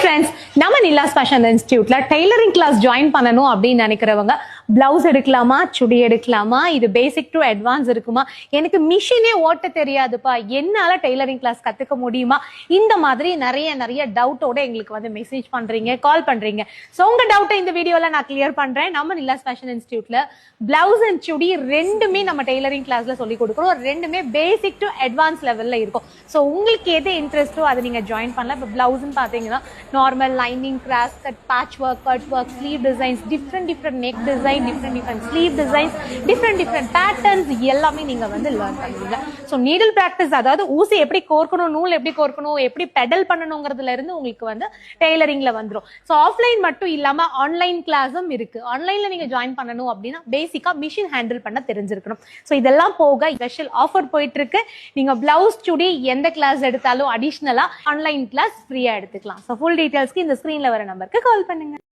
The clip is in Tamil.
ஃப்ரெண்ட்ஸ், நம்ம நிலாஸ் ஃபேஷன் இன்ஸ்டிடியூட்ல டெய்லரிங் கிளாஸ் ஜாயின் பண்ணணும் அப்படின்னு நினைக்கிறவங்க பிளவுஸ் எடுக்கலாமா, சுடி எடுக்கலாமா, இது பேசிக் டு அட்வான்ஸ் இருக்குமா, எனக்கு மிஷினே ஓட்ட தெரியாதுப்பா, என்னால டெய்லரிங் கிளாஸ் கத்துக்க முடியுமா, இந்த மாதிரி நிறைய டவுட்டோட எங்களுக்கு வந்து மெசேஜ் பண்றீங்க, கால் பண்றீங்க. ஸோ உங்க டவுட்டை இந்த வீடியோல நான் கிளியர் பண்றேன். நம்ம நிலாஸ் ஃபேஷன் இன்ஸ்டிடியூட்ல பிளவுஸ் அண்ட் சுடி ரெண்டுமே நம்ம டெய்லரிங் கிளாஸ்ல சொல்லி கொடுக்குறோம். ரெண்டுமே பேசிக் டு அட்வான்ஸ் லெவல்ல இருக்கும். ஸோ உங்களுக்கு எது இன்ட்ரெஸ்டோ அதை நீங்க ஜாயின் பண்ணலாம். இப்போ பிளவுஸ்ன்னு பாத்தீங்கன்னா normal lining, cross cut, patch work, cut work, sleeve designs, different neck design, different sleeve designs, different patterns எல்லாமே நீங்க வந்து லேர்ன் பண்ணுவீங்க. ஸோ நீடில் பிராக்டிஸ், அதாவது ஊசி எப்படி கோர்க்கணும், நூல் எப்படி கோர்க்கணும், எப்படி பெடல் பண்ணணுங்கிறதுல இருந்து உங்களுக்கு வந்து டெய்லரிங்ல வந்துடும். ஸோ ஆஃப்லைன் மட்டும் இல்லாம ஆன்லைன் கிளாஸும் இருக்கு. ஆன்லைன்ல நீங்க ஜாயின் பண்ணணும் அப்படின்னா பேசிக்கா மிஷின் ஹேண்டில் பண்ண தெரிஞ்சிருக்கணும். ஸோ இதெல்லாம் போக ஸ்பெஷல் ஆஃபர் போயிட்டு இருக்கு. நீங்க பிளவுஸ், சுடி எந்த கிளாஸ் எடுத்தாலும் அடிஷனலா ஆன்லைன் கிளாஸ் ஃப்ரீயா எடுத்துக்கலாம். ஸோ ஃபுல் டீடைல்ஸ்க்கு இந்த ஸ்கிரீன்ல வர நம்பருக்கு கால் பண்ணுங்க.